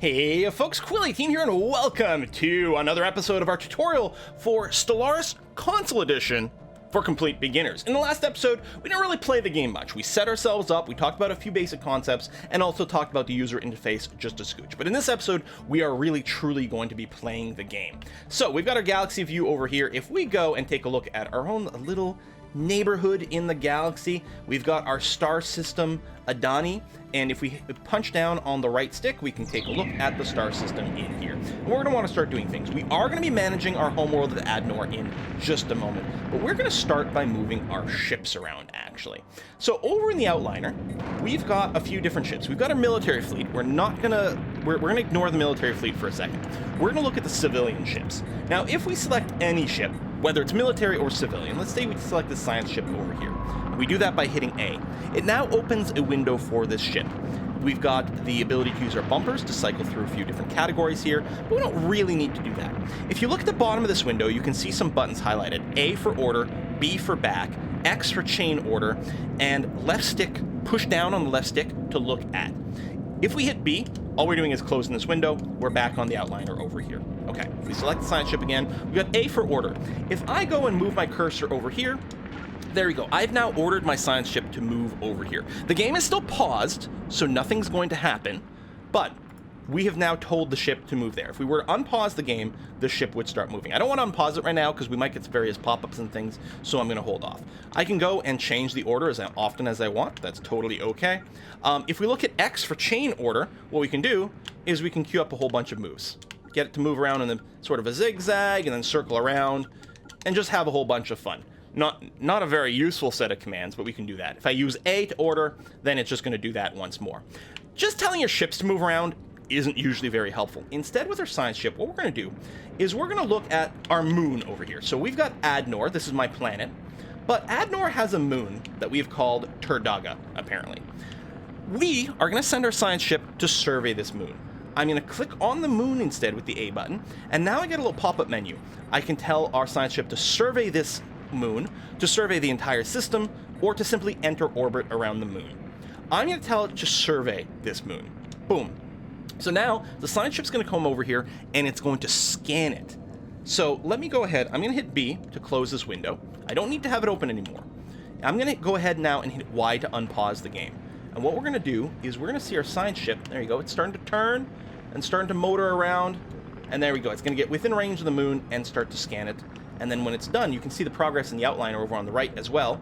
Hey folks, Quilly18 here, and welcome to another episode of our tutorial for Stellaris Console Edition for complete beginners. In the last episode, we didn't really play the game much. We set ourselves up, we talked about a few basic concepts, and also talked about the user interface just a scooch. But in this episode, we are really truly going to be playing the game. So we've got our galaxy view over here. If we go and take a look at our own little neighborhood in the galaxy, we've got our star system Adani, and if we punch down on the right stick, we can take a look at the star system in here. And we're going to want to start doing things. We are going to be managing our homeworld at Adnor in just a moment, but we're going to start by moving our ships around, actually. So over in the outliner, we've got a few different ships. We've got a military fleet. We're going to ignore the military fleet for a second. We're going to look at the civilian ships. Now, if we select any ship, whether it's military or civilian, let's say we select the science ship over here. We do that by hitting A. It now opens a window for this ship. We've got the ability to use our bumpers to cycle through a few different categories here, but we don't really need to do that. If you look at the bottom of this window, you can see some buttons highlighted. A for order, B for back, X for chain order, and left stick, push down on the left stick to look at. If we hit B, all we're doing is closing this window. We're back on the outliner over here. Okay, if we select the science ship again, we've got A for order. If I go and move my cursor over here, there we go. I've now ordered my science ship to move over here. The game is still paused, so nothing's going to happen, but we have now told the ship to move there. If we were to unpause the game, the ship would start moving. I don't want to unpause it right now because we might get various pop-ups and things, so I'm going to hold off. I can go and change the order as often as I want. That's totally okay. If we look at X for chain order, what we can do is we can queue up a whole bunch of moves. Get it to move around in sort of a zigzag and then circle around and just have a whole bunch of fun. Not a very useful set of commands, but we can do that. If I use A to order, then it's just going to do that once more. Just telling your ships to move around isn't usually very helpful. Instead, with our science ship, what we're going to do is we're going to look at our moon over here. So we've got Adnor. This is my planet. But Adnor has a moon that we've called Turdaga, apparently. We are going to send our science ship to survey this moon. I'm going to click on the moon instead with the A button, and now I get a little pop-up menu. I can tell our science ship to survey this moon, to survey the entire system, or to simply enter orbit around the moon. I'm going to tell it to survey this moon. Boom. So now the science ship's going to come over here and it's going to scan it. So let me go ahead. I'm going to hit B to close this window. I don't need to have it open anymore. I'm going to go ahead now and hit Y to unpause the game. And what we're going to do is we're going to see our science ship. There you go. It's starting to turn and starting to motor around. And there we go. It's going to get within range of the moon and start to scan it. And then when it's done, you can see the progress in the outliner over on the right as well.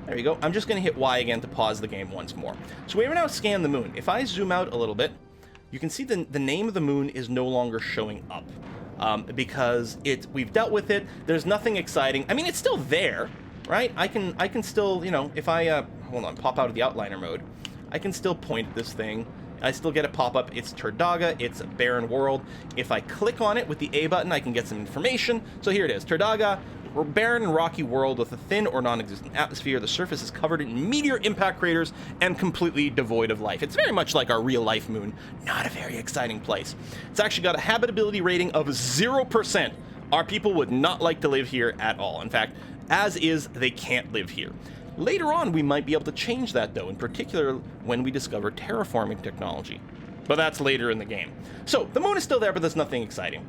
There you go. I'm just going to hit Y again to pause the game once more. So we have now scanned the moon. If I zoom out a little bit, you can see the name of the moon is no longer showing up because we've dealt with it. There's nothing exciting. I mean, it's still there, right? I can still, you know, if I hold on, pop out of the outliner mode, I can still point at this thing. I still get a pop-up. It's Turdaga. It's a barren world. If I click on it with the A button, I can get some information. So here it is. Turdaga, a barren and rocky world with a thin or non-existent atmosphere. The surface is covered in meteor impact craters and completely devoid of life. It's very much like our real-life moon. Not a very exciting place. It's actually got a habitability rating of 0%. Our people would not like to live here at all. In fact, as is, they can't live here. Later on, we might be able to change that, though, in particular when we discover terraforming technology. But that's later in the game. So, the moon is still there, but there's nothing exciting.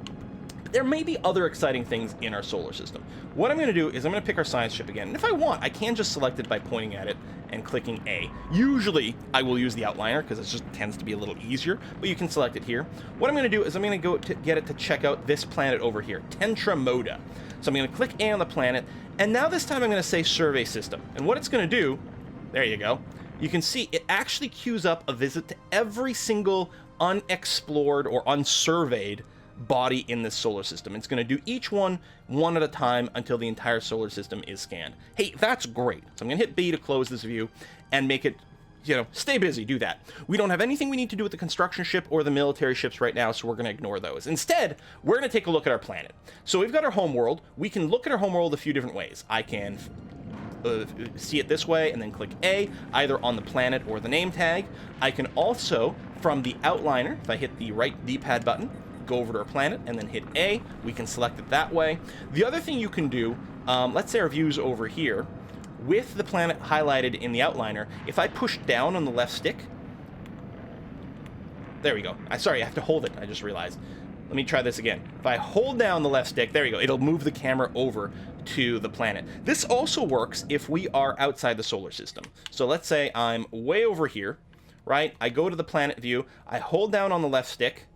There may be other exciting things in our solar system. What I'm going to do is I'm going to pick our science ship again. And if I want, I can just select it by pointing at it and clicking A. Usually, I will use the outliner because it just tends to be a little easier, but you can select it here. What I'm going to do is I'm going to go to get it to check out this planet over here, Tentramoda. So I'm going to click A on the planet, and now this time I'm going to say Survey System. And what it's going to do, there you go, you can see it actually queues up a visit to every single unexplored or unsurveyed body in this solar system. It's going to do each one at a time until the entire solar system is scanned. Hey, that's great. So I'm going to hit B to close this view and make it, you know, stay busy, do that. We don't have anything we need to do with the construction ship or the military ships right now, so we're going to ignore those. Instead, we're going to take a look at our planet. So we've got our homeworld. We can look at our homeworld a few different ways. I can see it this way and then click A, either on the planet or the name tag. I can also, from the outliner, if I hit the right D-pad button, go over to our planet and then hit A, we can select it that way. The other thing you can do, let's say our view's over here, with the planet highlighted in the outliner, if I push down on the left stick, There we go. Sorry, I have to hold it. I just realized. Let me try this again. If I hold down the left stick, there we go. It'll move the camera over to the planet. This also works if we are outside the solar system. So let's say I'm way over here, right? I go to the planet view. I hold down on the left stick.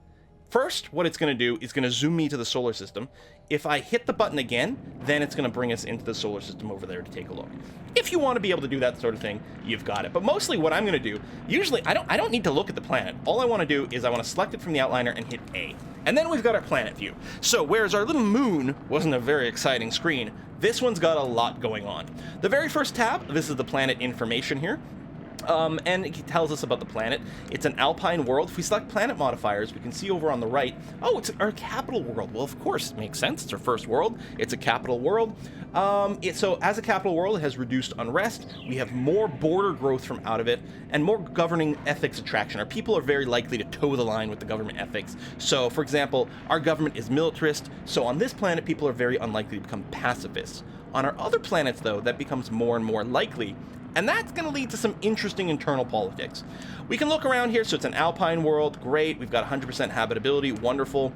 First, what it's going to do is going to zoom me to the solar system. If I hit the button again, then it's going to bring us into the solar system over there to take a look. If you want to be able to do that sort of thing, you've got it. But mostly what I'm going to do, usually I don't need to look at the planet. All I want to do is I want to select it from the outliner and hit A. And then we've got our planet view. So whereas our little moon wasn't a very exciting screen, this one's got a lot going on. The very first tab, this is the planet information here. And it tells us about the planet. It's an alpine world. If we select planet modifiers, we can see over on the right, oh, it's our capital world. Well, of course, it makes sense. It's our first world. It's a capital world. So as a capital world, it has reduced unrest. We have more border growth from out of it and more governing ethics attraction. Our people are very likely to toe the line with the government ethics. So, for example, our government is militarist. So on this planet, people are very unlikely to become pacifists. On our other planets, though, that becomes more and more likely. And that's going to lead to some interesting internal politics. We can look around here. So it's an alpine world. Great. We've got 100% habitability. Wonderful.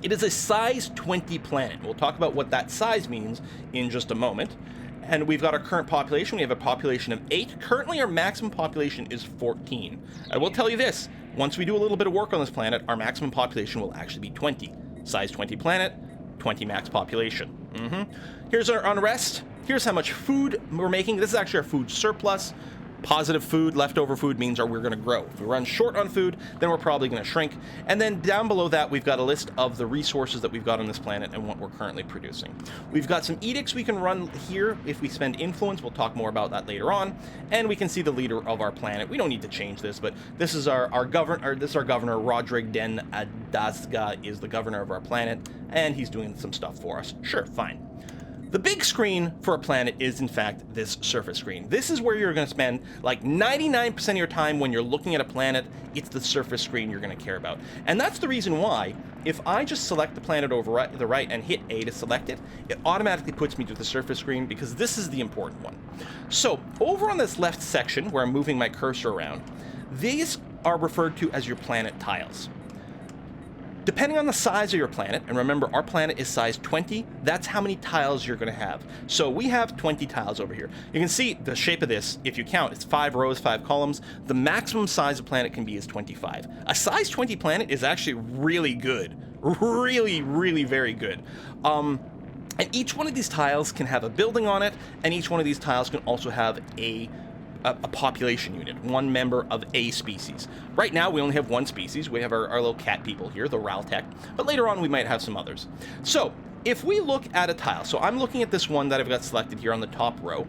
It is a size 20 planet. We'll talk about what that size means in just a moment. And we've got our current population. We have a population of 8. Currently, our maximum population is 14. I will tell you this. Once we do a little bit of work on this planet, our maximum population will actually be 20. Size 20 planet, 20 max population. Here's our unrest. Here's how much food we're making. This is actually our food surplus. Positive food, leftover food means we're going to grow. If we run short on food, then we're probably going to shrink. And then down below that, we've got a list of the resources that we've got on this planet and what we're currently producing. We've got some edicts we can run here if we spend influence. We'll talk more about that later on. And we can see the leader of our planet. We don't need to change this, but this is our governor. This is our governor, Roderick Den Adasga, is the governor of our planet, and he's doing some stuff for us. Sure, fine. The big screen for a planet is, in fact, this surface screen. This is where you're going to spend like 99% of your time when you're looking at a planet. It's the surface screen you're going to care about. And that's the reason why, if I just select the planet over the right and hit A to select it, it automatically puts me to the surface screen because this is the important one. So over on this left section where I'm moving my cursor around, these are referred to as your planet tiles. Depending on the size of your planet, and remember our planet is size 20, that's how many tiles you're going to have. So we have 20 tiles over here. You can see the shape of this, if you count, it's 5 rows, 5 columns. The maximum size a planet can be is 25. A size 20 planet is actually really good. Really, really very good. And each one of these tiles can have a building on it, and each one of these tiles can also have a population unit, one member of a species. Right now, we only have one species. We have our little cat people here, the Raltec, but later on, we might have some others. So, if we look at a tile, so I'm looking at this one that I've got selected here on the top row,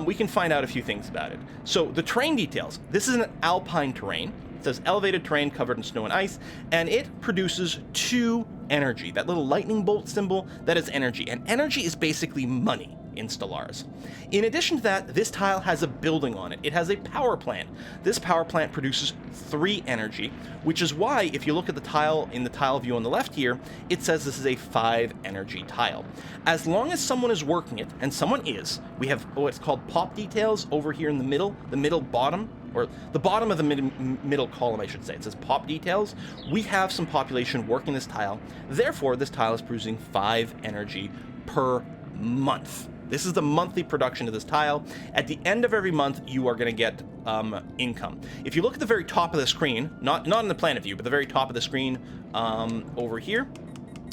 we can find out a few things about it. So, the terrain details. This is an alpine terrain. It says elevated terrain covered in snow and ice, and it produces 2 energy. That little lightning bolt symbol, that is energy, and energy is basically money in Stellaris. In addition to that, this tile has a building on it. It has a power plant. This power plant produces 3 energy, which is why if you look at the tile in the tile view on the left here, it says this is a 5 energy tile. As long as someone is working it, and someone is, we have what's called pop details over here in the middle bottom, or the bottom of the middle column, I should say. It says pop details. We have some population working this tile. Therefore, this tile is producing 5 energy per month. This is the monthly production of this tile. At the end of every month, you are going to get income. If you look at the very top of the screen, not in the planet view, but the very top of the screen over here,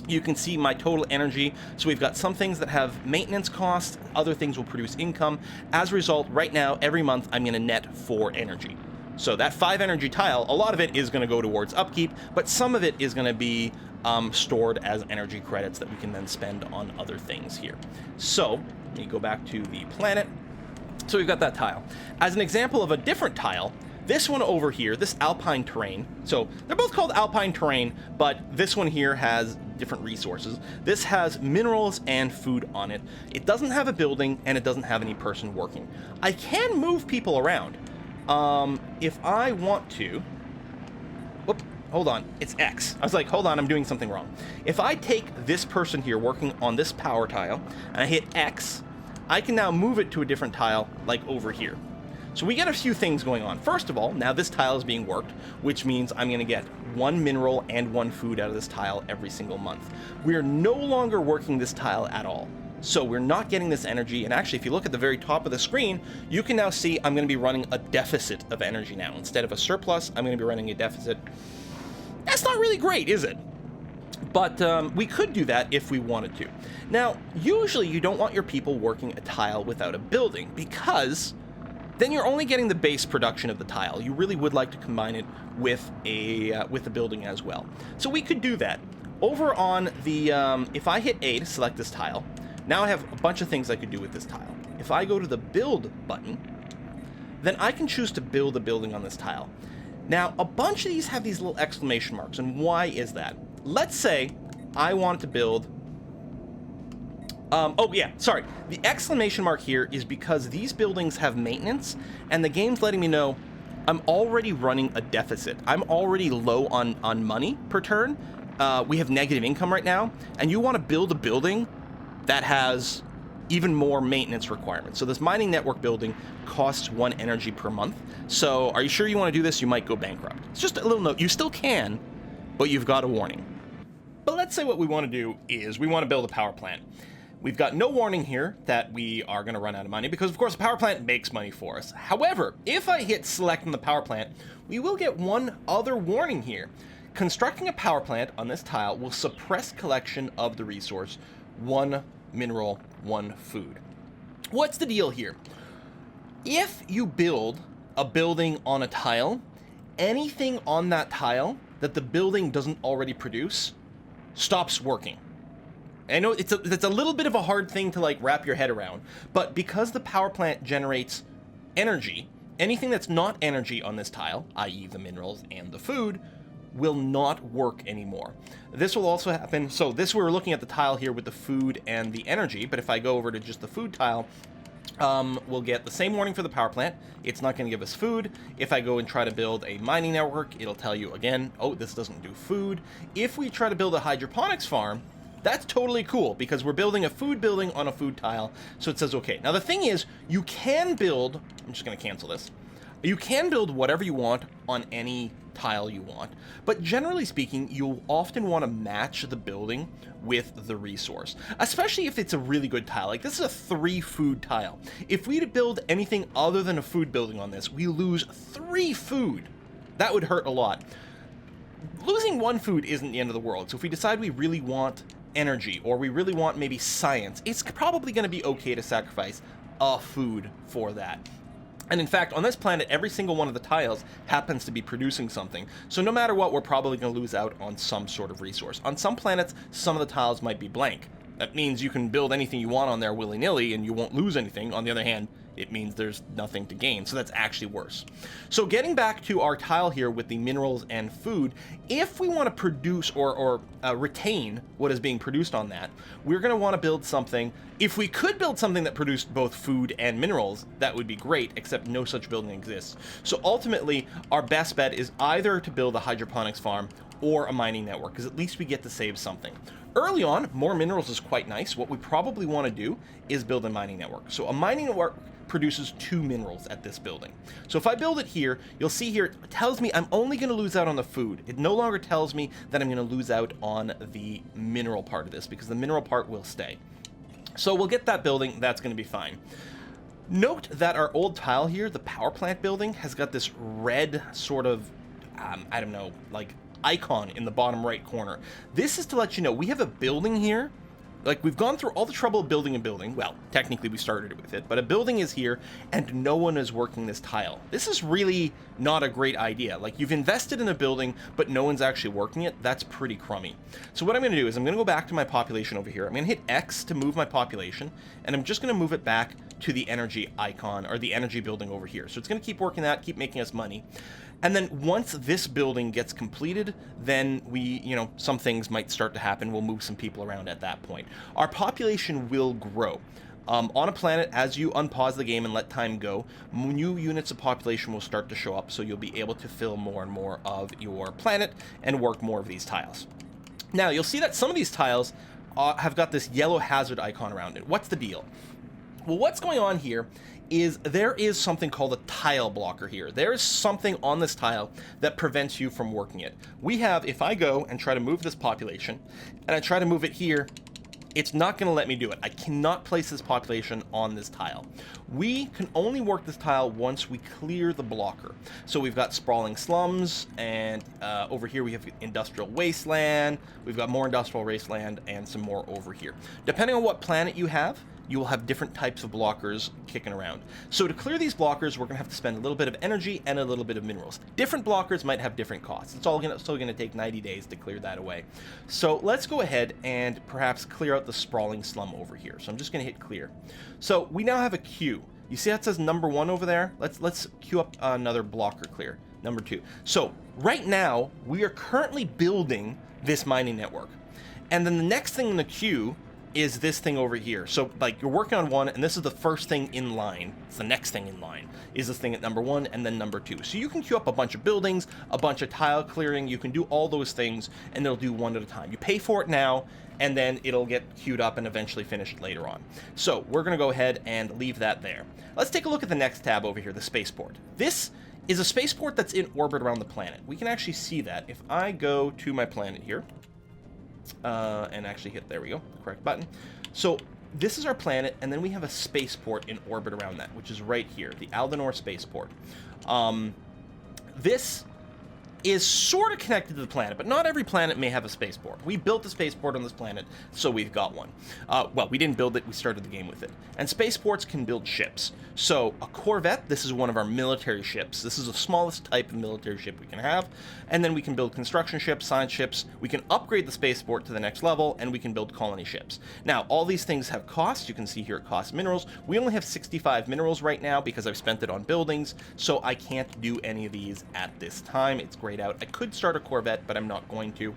you can see my total energy. So we've got some things that have maintenance costs, other things will produce income. As a result, right now, every month, I'm going to net 4 energy. So that 5 energy tile, a lot of it is going to go towards upkeep, but some of it is going to be stored as energy credits that we can then spend on other things here. So let me go back to the planet. So we've got that tile. As an example of a different tile, this one over here, this alpine terrain, so they're both called alpine terrain, but this one here has different resources. This has minerals and food on it. It doesn't have a building, and it doesn't have any person working. I can move people around. If I want to, whoop, hold on, it's X. I was like, hold on, I'm doing something wrong. If I take this person here working on this power tile, and I hit X, I can now move it to a different tile, like over here. So we get a few things going on. First of all, now this tile is being worked, which means I'm going to get 1 mineral and 1 food out of this tile every single month. We are no longer working this tile at all. So we're not getting this energy, and actually if you look at the very top of the screen, you can now see I'm going to be running a deficit of energy now. Instead of a surplus, I'm going to be running a deficit. That's not really great, is it? But we could do that if we wanted to. Now, usually you don't want your people working a tile without a building, because then you're only getting the base production of the tile. You really would like to combine it with a building as well. So we could do that. Over on the, if I hit A to select this tile, now I have a bunch of things I could do with this tile. If I go to the build button, then I can choose to build a building on this tile. Now, a bunch of these have these little exclamation marks, and why is that? Let's say I wanted to build... oh yeah, sorry. The exclamation mark here is because these buildings have maintenance, and the game's letting me know I'm already running a deficit. I'm already low on money per turn. We have negative income right now, and you want to build a building that has even more maintenance requirements. So this mining network building costs 1 energy per month. So are you sure you want to do this? You might go bankrupt. It's just a little note. You still can, but you've got a warning. But let's say what we want to do is we want to build a power plant. We've got no warning here that we are going to run out of money because, of course, a power plant makes money for us. However, if I hit select on the power plant, we will get one other warning here. Constructing a power plant on this tile will suppress collection of the resource 1 mineral, 1 food. What's the deal here? If you build a building on a tile, anything on that tile that the building doesn't already produce stops working. I know it's a little bit of a hard thing to like wrap your head around, but because the power plant generates energy, anything that's not energy on this tile, i.e. the minerals and the food, will not work anymore. This will also happen, so this we're looking at the tile here with the food and the energy, but if I go over to just the food tile, we'll get the same warning for the power plant. It's not going to give us food. If I go and try to build a mining network, it'll tell you again, oh, this doesn't do food. If we try to build a hydroponics farm, that's totally cool because we're building a food building on a food tile. So it says, okay. Now the thing is, you can build, I'm just going to cancel this. You can build whatever you want on any tile you want, but generally speaking, you'll often want to match the building with the resource, especially if it's a really good tile. Like this is a 3 food tile. If we build anything other than a food building on this, we lose 3 food. That would hurt a lot. Losing 1 food isn't the end of the world. So if we decide we really want energy or we really want maybe science, it's probably going to be okay to sacrifice a food for that. And in fact, on this planet, every single one of the tiles happens to be producing something. So no matter what, we're probably going to lose out on some sort of resource. On some planets, some of the tiles might be blank. That means you can build anything you want on there willy-nilly and you won't lose anything. On the other hand, it means there's nothing to gain. So that's actually worse. So getting back to our tile here with the minerals and food, if we want to produce or retain what is being produced on that, we're going to want to build something. If we could build something that produced both food and minerals, that would be great, except no such building exists. So ultimately, our best bet is either to build a hydroponics farm or a mining network, because at least we get to save something. Early on, more minerals is quite nice. What we probably want to do is build a mining network. So a mining network produces 2 minerals at this building. So if I build it here, you'll see here, it tells me I'm only going to lose out on the food. It no longer tells me that I'm going to lose out on the mineral part of this, because the mineral part will stay. So we'll get that building. That's going to be fine. Note that our old tile here, the power plant building, has got this red sort of, I don't know, like icon in the bottom right corner. This is to let you know we have a building here. Like, we've gone through all the trouble of building a building. Well, technically we started with it, but a building is here and no one is working this tile. This is really not a great idea. Like, you've invested in a building, but no one's actually working it. That's pretty crummy. So what I'm going to do is I'm going to go back to my population over here. I'm going to hit X to move my population, and I'm just going to move it back to the energy icon, or the energy building over here. So it's going to keep working that, keep making us money. And then once this building gets completed, then we, some things might start to happen. We'll move some people around at that point. Our population will grow. On a planet, as you unpause the game and let time go, new units of population will start to show up, so you'll be able to fill more and more of your planet and work more of these tiles. Now, you'll see that some of these tiles have got this yellow hazard icon around it. What's the deal? Well, what's going on here is there is something called a tile blocker here. There is something on this tile that prevents you from working it. We have, if I go and try to move this population, and I try to move it here, it's not going to let me do it. I cannot place this population on this tile. We can only work this tile once we clear the blocker. So we've got sprawling slums, and over here we have industrial wasteland. We've got more industrial wasteland and some more over here. Depending on what planet you will have different types of blockers kicking around. So to clear these blockers, we're going to have to spend a little bit of energy and a little bit of minerals. Different blockers might have different costs. It's still going to take 90 days to clear that away. So let's go ahead and perhaps clear out the sprawling slum over here. So I'm just going to hit clear. So we now have a queue. You see how it says number 1 over there? Let's queue up another blocker clear, number 2. So right now, we are currently building this mining network. And then the next thing in the queue is this thing over here. So like you're working on one, and this is the first thing in line. It's the next thing in line is this thing at number 1 and then number 2. So you can queue up a bunch of buildings, a bunch of tile clearing. You can do all those things, and they'll do one at a time. You pay for it now, and then it'll get queued up and eventually finished later on. So we're going to go ahead and leave that there. Let's take a look at the next tab over here, the spaceport. This is a spaceport that's in orbit around the planet. We can actually see that if I go to my planet here, and actually hit, there we go, the correct button. So this is our planet, and then we have a spaceport in orbit around that, which is right here, the Aldenor spaceport. This is sort of connected to the planet, but not every planet may have a spaceport. We built a spaceport on this planet, so we've got one. Well, we didn't build it, we started the game with it. And spaceports can build ships. So a corvette, this is one of our military ships. This is the smallest type of military ship we can have. And then we can build construction ships, science ships. We can upgrade the spaceport to the next level, and we can build colony ships. Now, all these things have costs. You can see here it costs minerals. We only have 65 minerals right now because I've spent it on buildings, so I can't do any of these at this time. It's grayed out. I could start a corvette, but I'm not going to.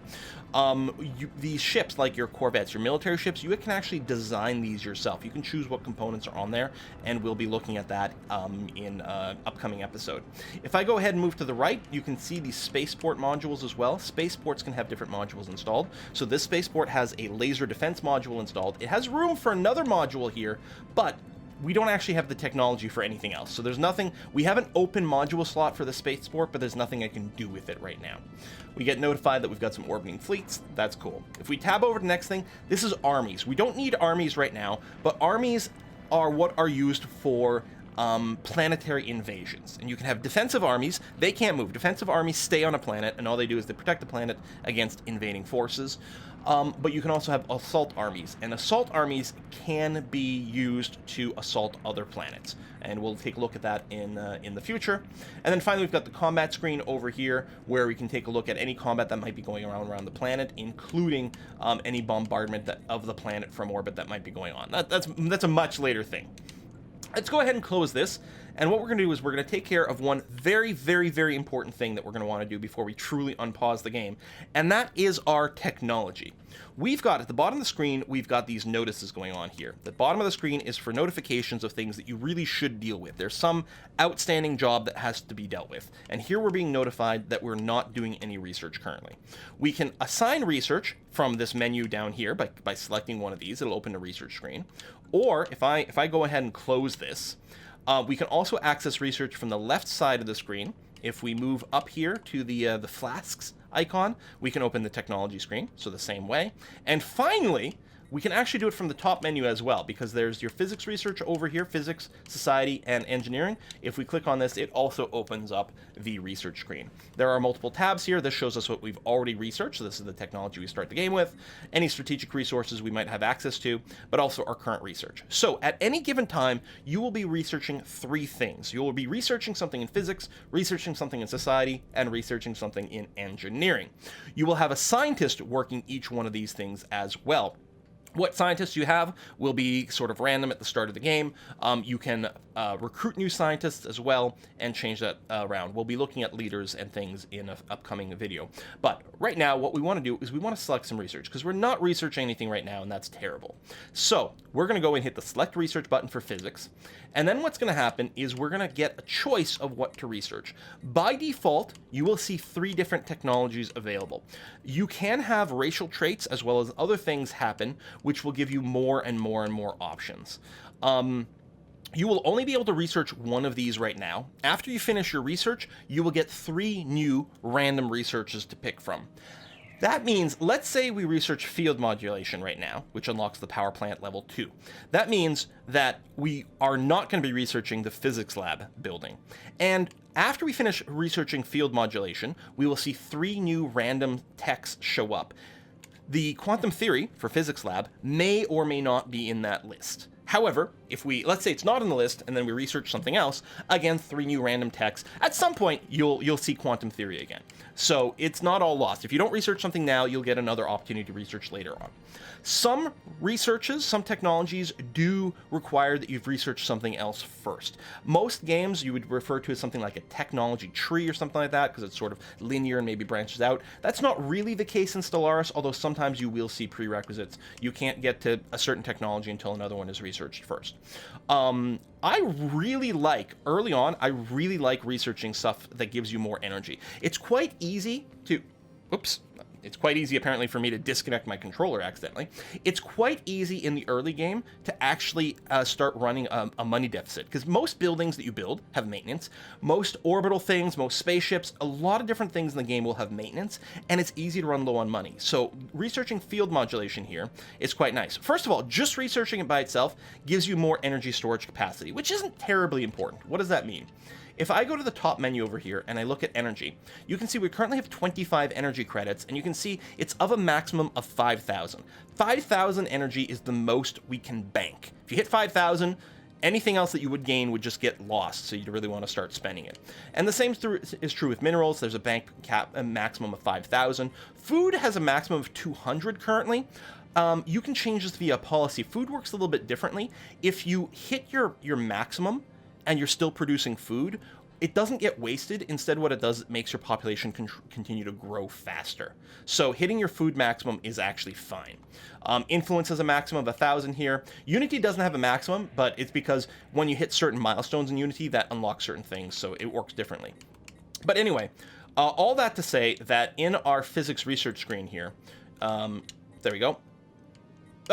These ships, like your corvettes, your military ships, you can actually design these yourself. You can choose what components are on there, and we'll be looking at that in upcoming episode. If I go ahead and move to the right, you can see these spaceport modules as well. Spaceports can have different modules installed. So this spaceport has a laser defense module installed. It has room for another module here, but we don't actually have the technology for anything else. So there's nothing, we have an open module slot for the spaceport, but there's nothing I can do with it right now. We get notified that we've got some orbiting fleets. That's cool. If we tab over to the next thing, this is armies. We don't need armies right now, but armies are what are used for planetary invasions. And you can have defensive armies. They can't move. Defensive armies stay on a planet, and all they do is they protect the planet against invading forces. But you can also have assault armies, and assault armies can be used to assault other planets, and we'll take a look at that in the future. And then finally, we've got the combat screen over here, where we can take a look at any combat that might be going around the planet, including any bombardment of the planet from orbit that might be going on. That's a much later thing. Let's go ahead and close this, and what we're going to do is we're going to take care of one very, very, very important thing that we're going to want to do before we truly unpause the game, and that is our technology. We've got, at the bottom of the screen, we've got these notices going on here. The bottom of the screen is for notifications of things that you really should deal with. There's some outstanding job that has to be dealt with, and here we're being notified that we're not doing any research currently. We can assign research from this menu down here by selecting one of these. It'll open the research screen. Or if I go ahead and close this, we can also access research from the left side of the screen. If we move up here to the flasks icon, we can open the technology screen, so the same way. And finally, we can actually do it from the top menu as well, because there's your physics research over here, physics, society, and engineering. If we click on this, it also opens up the research screen. There are multiple tabs here. This shows us what we've already researched. So this is the technology we start the game with, any strategic resources we might have access to, but also our current research. So at any given time, you will be researching 3 things. You will be researching something in physics, researching something in society, and researching something in engineering. You will have a scientist working each one of these things as well. What scientists you have will be sort of random at the start of the game. You can recruit new scientists as well and change that around. We'll be looking at leaders and things in an upcoming video. But right now, what we want to do is we want to select some research, because we're not researching anything right now, and that's terrible. So we're going to go and hit the select research button for physics. And then what's going to happen is we're going to get a choice of what to research. By default, you will see 3 different technologies available. You can have racial traits as well as other things happen, which will give you more and more and more options. You will only be able to research one of these right now. After you finish your research, you will get 3 new random researches to pick from. That means, let's say we research field modulation right now, which unlocks the power plant level 2. That means that we are not going to be researching the physics lab building. And after we finish researching field modulation, we will see 3 new random techs show up. The quantum theory for physics lab may or may not be in that list. However, if let's say it's not on the list and then we research something else, again, 3 new random techs, at some point you'll see quantum theory again. So it's not all lost. If you don't research something now, you'll get another opportunity to research later on. Some researches, some technologies do require that you've researched something else first. Most games you would refer to as something like a technology tree or something like that, because it's sort of linear and maybe branches out. That's not really the case in Stellaris, although sometimes you will see prerequisites. You can't get to a certain technology until another one is researched first. Early on, I really like researching stuff that gives you more energy. It's quite easy to, it's quite easy apparently for me to disconnect my controller accidentally. It's quite easy in the early game to actually start running a money deficit, because most buildings that you build have maintenance. Most orbital things, most spaceships, a lot of different things in the game will have maintenance, and it's easy to run low on money. So researching field modulation here is quite nice. First of all, just researching it by itself gives you more energy storage capacity, which isn't terribly important. What does that mean? If I go to the top menu over here and I look at energy, you can see we currently have 25 energy credits, and you can see it's of a maximum of 5,000. 5,000 energy is the most we can bank. If you hit 5,000, anything else that you would gain would just get lost, so you really want to start spending it. And the same is true with minerals. There's a bank cap, a maximum of 5,000. Food has a maximum of 200 currently. You can change this via policy. Food works a little bit differently. If you hit your maximum, and you're still producing food, it doesn't get wasted. Instead, what it does, it makes your population continue to grow faster. So hitting your food maximum is actually fine. Influence has a maximum of 1,000 here. Unity doesn't have a maximum, but it's because when you hit certain milestones in Unity, that unlocks certain things, so it works differently. But anyway, all that to say that in our physics research screen here, there we go.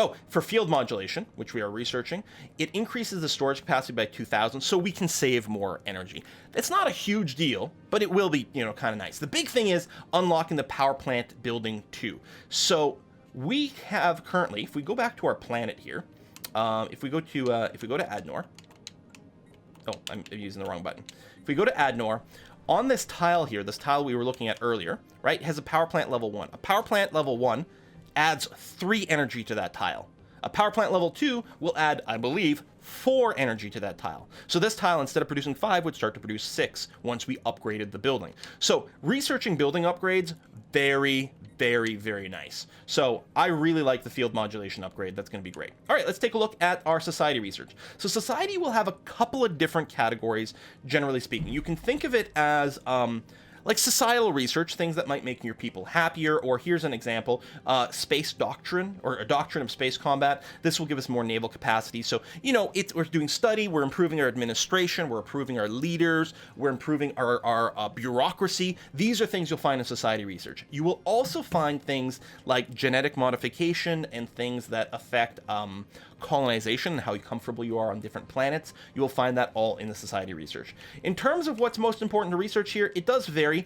Oh, for field modulation, which we are researching, it increases the storage capacity by 2,000, so we can save more energy. It's not a huge deal, but it will be, kind of nice. The big thing is unlocking the power plant building 2. So we have currently, if we go back to our planet here, if we go to Adnor, oh, I'm using the wrong button. If we go to Adnor, on this tile here, this tile we were looking at earlier, right, has a power plant level 1. A power plant level 1 adds 3 energy to that tile. A power plant level 2 will add, I believe, 4 energy to that tile. So this tile, instead of producing 5, would start to produce 6 once we upgraded the building. So researching building upgrades, very, very, very nice. So I really like the field modulation upgrade. That's going to be great. All right, let's take a look at our society research. So society will have a couple of different categories, generally speaking. You can think of it as like societal research, things that might make your people happier, or here's an example, space doctrine, or a doctrine of space combat. This will give us more naval capacity. So, we're doing study, we're improving our administration, we're improving our leaders, we're improving our bureaucracy. These are things you'll find in society research. You will also find things like genetic modification and things that affect colonization and how comfortable you are on different planets. You will find that all in the society research. In terms of what's most important to research here, it does vary.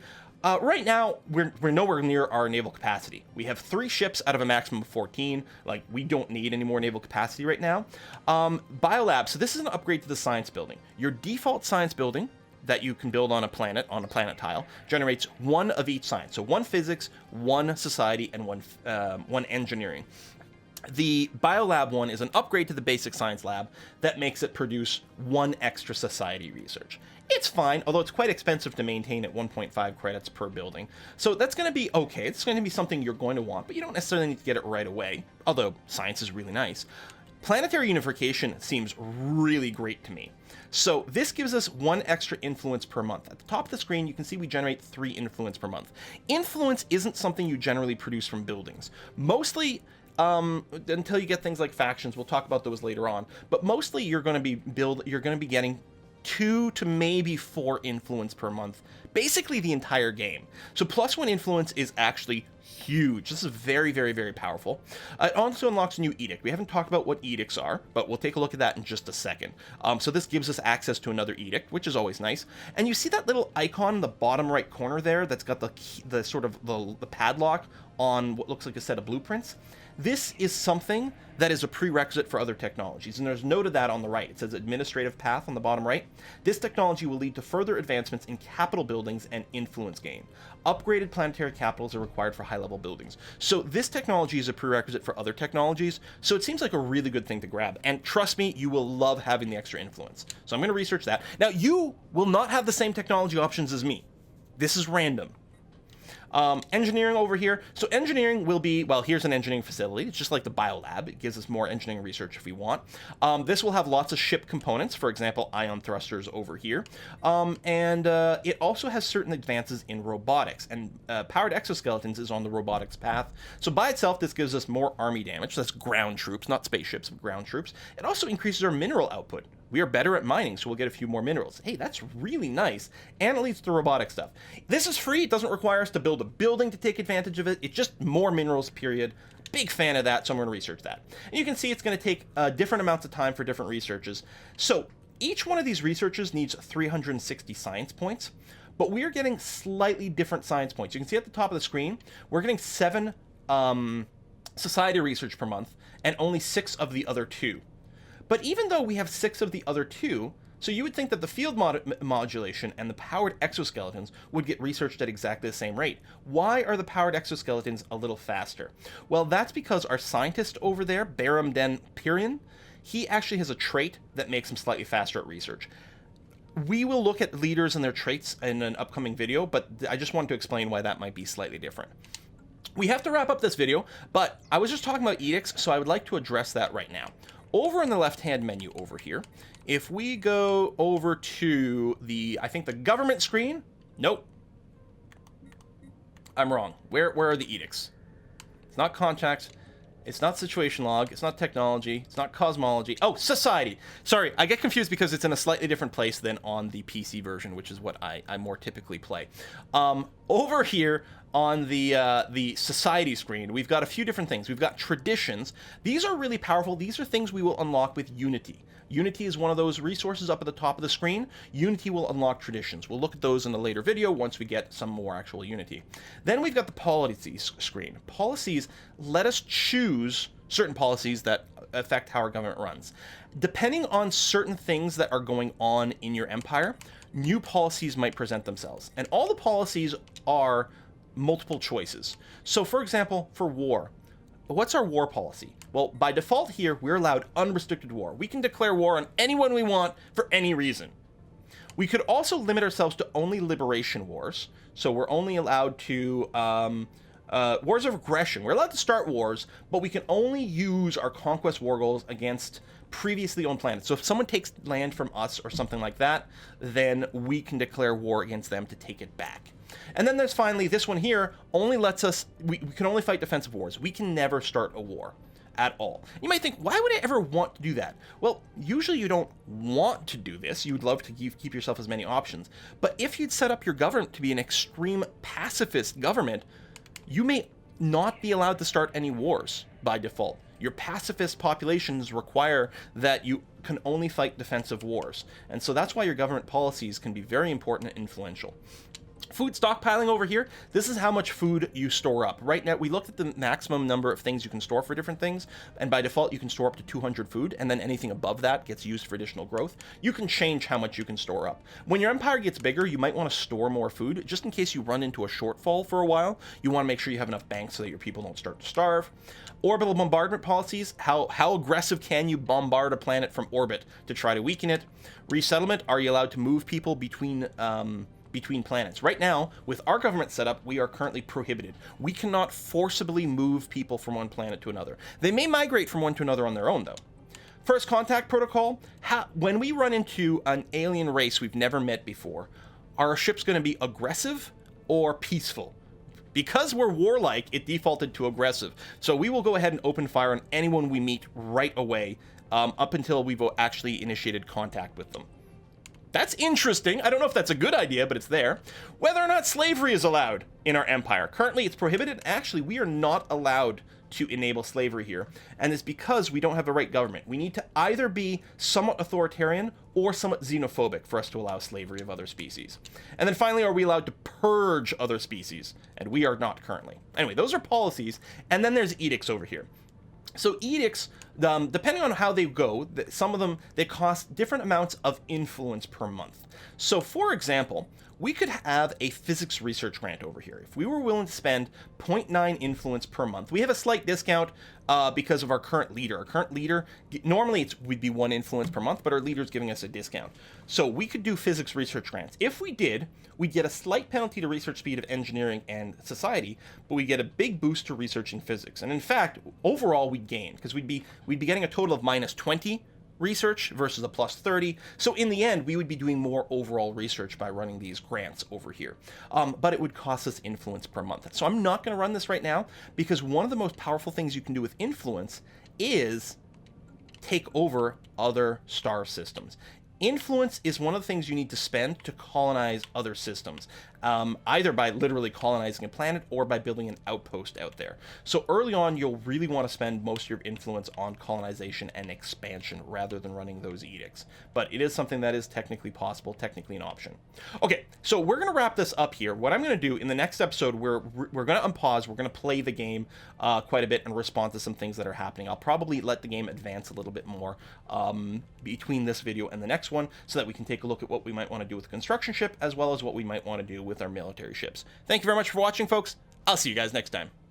Right now, we're nowhere near our naval capacity. We have 3 ships out of a maximum of 14. Like, we don't need any more naval capacity right now. Biolab, so this is an upgrade to the science building. Your default science building that you can build on a planet tile, generates 1 of each science. So 1 physics, 1 society, and 1 engineering. The Biolab one is an upgrade to the basic science lab that makes it produce 1 extra society research. It's fine, although it's quite expensive to maintain at 1.5 credits per building. So that's going to be okay. It's going to be something you're going to want, but you don't necessarily need to get it right away, although science is really nice. Planetary unification seems really great to me. So this gives us 1 extra influence per month. At the top of the screen, you can see we generate 3 influence per month. Influence isn't something you generally produce from buildings. Mostly, until you get things like factions, we'll talk about those later on, but mostly you're going to be getting 2 to maybe 4 influence per month, basically the entire game. So +1 influence is actually huge. This is very, very, very powerful. It also unlocks a new edict. We haven't talked about what edicts are, but we'll take a look at that in just a second. So this gives us access to another edict, which is always nice. And you see that little icon in the bottom right corner there that's got the key, the sort of the padlock on what looks like a set of blueprints. This is something that is a prerequisite for other technologies, and there's noted that on the right. It says administrative path on the bottom right. This technology will lead to further advancements in capital buildings and influence gain. Upgraded planetary capitals are required for high-level buildings. So this technology is a prerequisite for other technologies, so it seems like a really good thing to grab. And trust me, you will love having the extra influence. So I'm going to research that. Now, you will not have the same technology options as me. This is random. Engineering over here. So engineering will be, well, here's an engineering facility. It's just like the biolab. It gives us more engineering research if we want. This will have lots of ship components, for example, ion thrusters over here. It also has certain advances in robotics, and powered exoskeletons is on the robotics path. So by itself, this gives us more army damage. That's ground troops, not spaceships, but ground troops. It also increases our mineral output. We are better at mining, so we'll get a few more minerals. Hey, that's really nice. And it leads to robotic stuff. This is free. It doesn't require us to build a building to take advantage of it. It's just more minerals, period. Big fan of that, so I'm going to research that. And you can see it's going to take different amounts of time for different researches. So each one of these researches needs 360 science points, but we are getting slightly different science points. You can see at the top of the screen, we're getting 7 society research per month and only 6 of the other 2. But even though we have 6 of the other 2, so you would think that the field modulation and the powered exoskeletons would get researched at exactly the same rate. Why are the powered exoskeletons a little faster? Well, that's because our scientist over there, Baram Den Pirian, he actually has a trait that makes him slightly faster at research. We will look at leaders and their traits in an upcoming video, but I just wanted to explain why that might be slightly different. We have to wrap up this video, but I was just talking about edicts, so I would like to address that right now. Over in the left-hand menu over here, if we go over to I think the government screen, nope. I'm wrong. Where are the edicts? It's not contacts. It's not situation log. It's not technology. It's not cosmology. Oh, society. Sorry, I get confused because it's in a slightly different place than on the PC version, which is what I more typically play. Over here on the society screen, we've got a few different things. We've got traditions. These are really powerful. These are things we will unlock with Unity. Unity is one of those resources up at the top of the screen. Unity will unlock traditions. We'll look at those in a later video once we get some more actual Unity. Then we've got the policies screen. Policies let us choose certain policies that affect how our government runs. Depending on certain things that are going on in your empire, new policies might present themselves. And all the policies are multiple choices. So for example, for war, what's our war policy? Well, by default here, we're allowed unrestricted war. We can declare war on anyone we want for any reason. We could also limit ourselves to only liberation wars. So we're only allowed to wars of aggression. We're allowed to start wars, but we can only use our conquest war goals against previously owned planets. So if someone takes land from us or something like that, then we can declare war against them to take it back. And then there's finally this one here, only lets us, we can only fight defensive wars. We can never start a war at all. You might think, why would I ever want to do that? Well, usually you don't want to do this. You'd love to keep yourself as many options. But if you'd set up your government to be an extreme pacifist government, you may not be allowed to start any wars by default. Your pacifist populations require that you can only fight defensive wars. And so that's why your government policies can be very important and influential. Food stockpiling over here, this is how much food you store up. Right now, we looked at the maximum number of things you can store for different things, and by default, you can store up to 200 food, and then anything above that gets used for additional growth. You can change how much you can store up. When your empire gets bigger, you might want to store more food, just in case you run into a shortfall for a while. You want to make sure you have enough banks so that your people don't start to starve. Orbital bombardment policies, how aggressive can you bombard a planet from orbit to try to weaken it? Resettlement, are you allowed to move people between planets? Right now, with our government setup, we are currently prohibited. We cannot forcibly move people from one planet to another. They may migrate from one to another on their own, though. First contact protocol, when we run into an alien race we've never met before, are our ships going to be aggressive or peaceful? Because we're warlike, it defaulted to aggressive. So we will go ahead and open fire on anyone we meet right away, up until we've actually initiated contact with them. That's interesting. I don't know if that's a good idea, but it's there. Whether or not slavery is allowed in our empire. Currently, it's prohibited. Actually, we are not allowed to enable slavery here, and it's because we don't have the right government. We need to either be somewhat authoritarian or somewhat xenophobic for us to allow slavery of other species. And then finally, are we allowed to purge other species? And we are not currently. Anyway, those are policies, and then there's edicts over here. So edicts, depending on how they go, some of them, they cost different amounts of influence per month. So for example, we could have a physics research grant over here. If we were willing to spend 0.9 influence per month, we have a slight discount because of our current leader. Our current leader, normally would be 1 influence per month, but our leader is giving us a discount. So we could do physics research grants. If we did, we'd get a slight penalty to research speed of engineering and society, but we get a big boost to research in physics. And in fact, overall we'd gain, because we'd be getting a total of minus 20 research versus a plus 30. So in the end, we would be doing more overall research by running these grants over here. But it would cost us influence per month. So I'm not going to run this right now, because one of the most powerful things you can do with influence is take over other star systems. Influence is one of the things you need to spend to colonize other systems, either by literally colonizing a planet or by building an outpost out there. So early on, you'll really want to spend most of your influence on colonization and expansion rather than running those edicts. But it is something that is technically possible, technically an option. Okay, so we're going to wrap this up here. What I'm going to do in the next episode, we're going to unpause, we're going to play the game quite a bit and respond to some things that are happening. I'll probably let the game advance a little bit more between this video and the next one, so that we can take a look at what we might want to do with the construction ship, as well as what we might want to do with our military ships. Thank you very much for watching, folks. I'll see you guys next time.